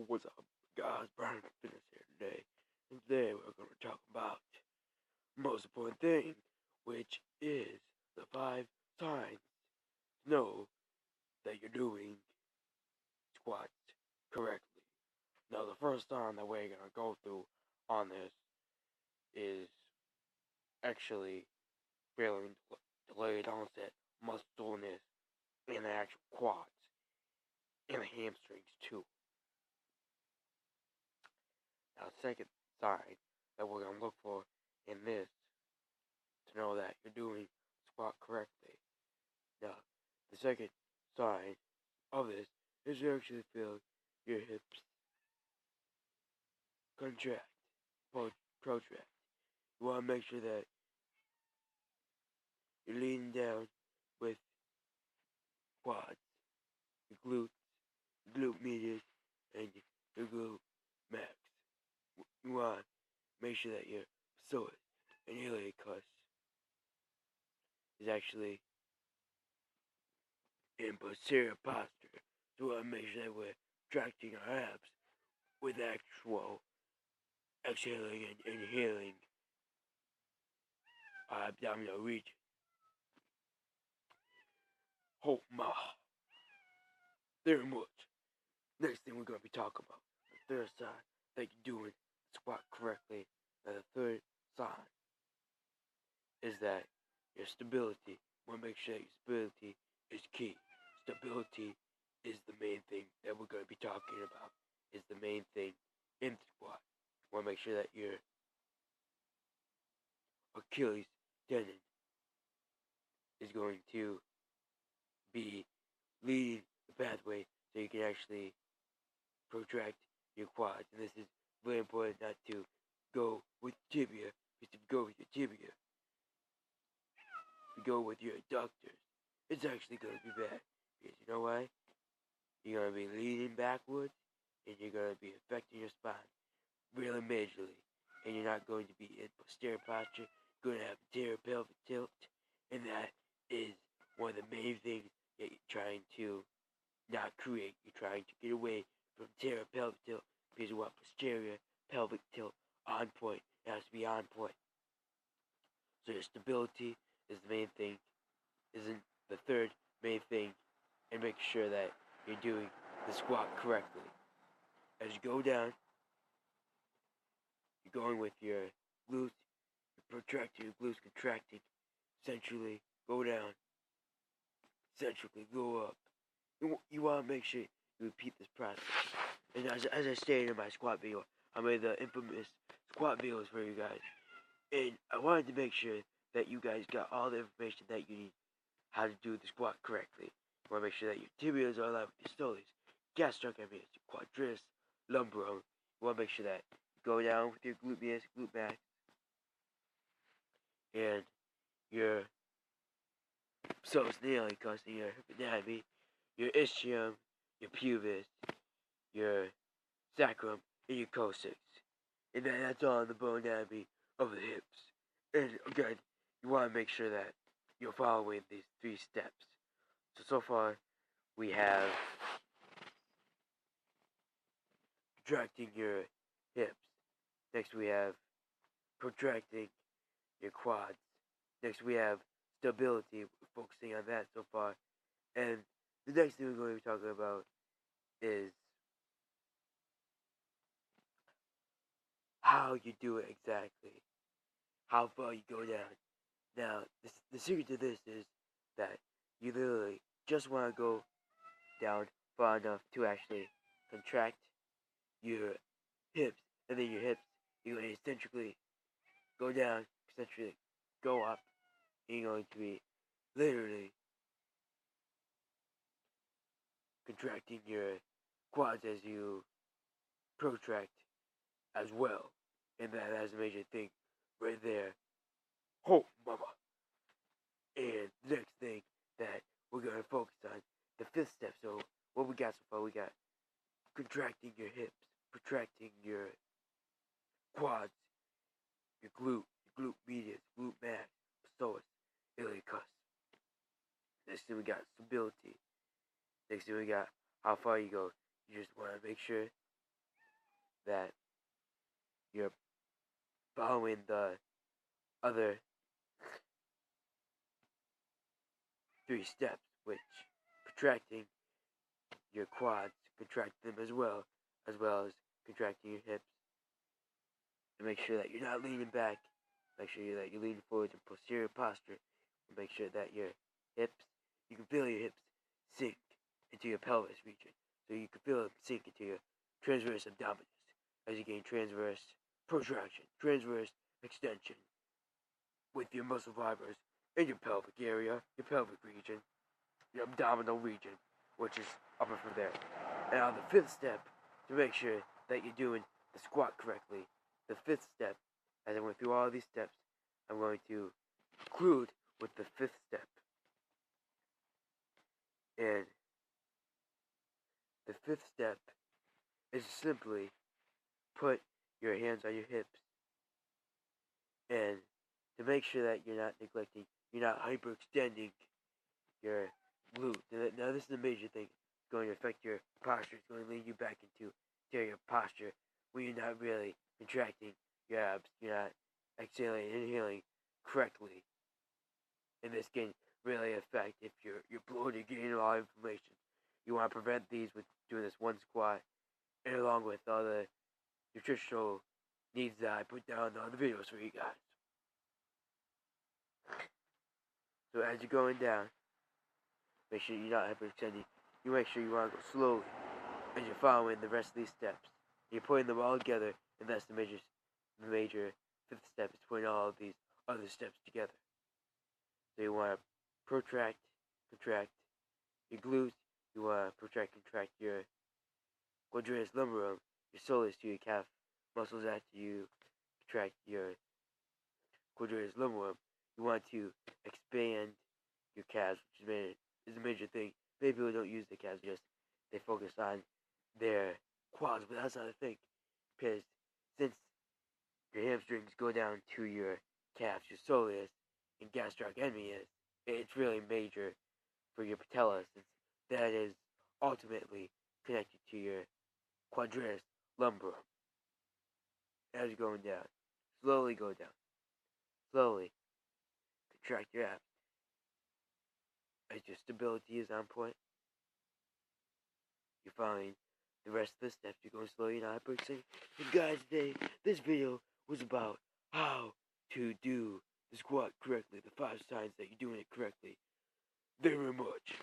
What's up, guys? Brian Fitness here today. And today we're going to talk about the most important thing, which is the 5 signs to know that you're doing squats correctly. Now, the first sign that we're going to go through on this is actually feeling delayed onset muscle soreness in the actual quads and the hamstrings too. Now, the second sign that we're going to look for in this to know that you're doing squat correctly. Now, the second sign of this is you actually feel your hips contract, protract. You want to make sure that you're leaning down with quads, your glute medius, and your glute max. You want to make sure that your psoas and iliacus is actually in posterior posture. So we want to make sure that we're tracting our abs with actual exhaling and inhaling abdominal region. Oh my. Very much. Next thing we're going to be talking about, the third sign that you're doing squat correctly. Now the third sign is that your stability. We want to make sure that your stability is key. Stability is the main thing that we're going to be talking about. Is the main thing in the squat. We want to make sure that your Achilles tendon is going to be leading the pathway so you can actually protract your quads. And this is very important not to go with tibia, because if you go with your tibia, if you go with your adductors, it's actually going to be bad. Because you know why? You're going to be leaning backwards, and you're going to be affecting your spine really majorly. And you're not going to be in posterior posture. You're going to have anterior pelvic tilt, and that is one of the main things that you're trying to not create. You're trying to get away from anterior pelvic tilt because you want posterior pelvic tilt on point. It has to be on point. So your stability is the main thing, isn't the third main thing, and make sure that you're doing the squat correctly. As you go down, you're going with your glutes, you're protracting, your glutes contracting, centrally go down, centrally go up. You want to make sure you repeat this process. And as I stated in my squat video, I made the infamous squat videos for you guys. And I wanted to make sure that you guys got all the information that you need how to do the squat correctly. You want to make sure that your tibias are aligned with your stolus, gastrocnemius, your quadriceps, lumbarum. You want to make sure that you go down with your glute medius, glute max, and your psoas iliacus, and your hip anatomy, your ischium, your pubis, your sacrum, and your coccyx. And that's all in the bone anatomy of the hips. And again, you want to make sure that you're following these 3 steps. So far, we have contracting your hips. Next, we have protracting your quads. Next, we have stability, focusing on that so far. And the next thing we're going to be talking about is how you do it exactly. How far you go down. Now, the secret to this is that you literally just want to go down far enough to actually contract your hips, and then your hips, you're going to eccentrically go down, eccentrically go up, and you're going to be literally contracting your quads as you protract as well. And that's a major thing right there. Oh, mama. And the next thing that we're going to focus on, the 5th step. So what we got so far, we got contracting your hips, protracting your quads, your glute medius, glute max, psoas, iliacus. Next thing we got stability. Next thing we got how far you go. You just want to make sure that you're following the other 3 steps, which contracting your quads, contract them as well as contracting your hips, and make sure that you're not leaning back. Make sure that you're leaning forward in posterior posture. And make sure that your hips, you can feel your hips sink into your pelvis region. So you can feel it sink into your transverse abdominis as you gain transverse protraction, transverse extension with your muscle fibers in your pelvic area, your pelvic region, your abdominal region, which is upper from there. And on the 5th step, to make sure that you're doing the squat correctly, the 5th step, as I went through all these steps, I'm going to conclude with the 5th step. And the 5th step is simply put your hands on your hips, and to make sure that you're not neglecting, you're not hyperextending your glute. Now this is a major thing. It's going to affect your posture. It's going to lead you back into anterior posture when you're not really contracting your abs. You're not exhaling and inhaling correctly. And this can really affect if you're bloated, getting a lot of inflammation. You want to prevent these with doing this one squat, and along with all the nutritional needs that I put down on the videos for you guys. So as you're going down, make sure you're not hyperextending. You make sure you want to go slowly as you're following the rest of these steps. You're putting them all together, and that's the major 5th step, is putting all of these other steps together. So you want to protract, contract your glutes. You want to protract, contract your quadratus lumborum, your soleus to your calf muscles after you contract your quadratus lumborum. You want to expand your calves, which is a major thing. Many people don't use the calves, they focus on their quads, but that's not the thing. Because since your hamstrings go down to your calves, your soleus, and gastrocnemius, it's really major for your patella, since that is ultimately connected to your quadratus lumborum. As you're going down, slowly go down. Slowly contract your abs. As your stability is on point, you're following the rest of the steps. You're going slowly, not hyperextending. And guys, today, this video was about how to do the squat correctly, the 5 signs that you're doing it correctly. Very much.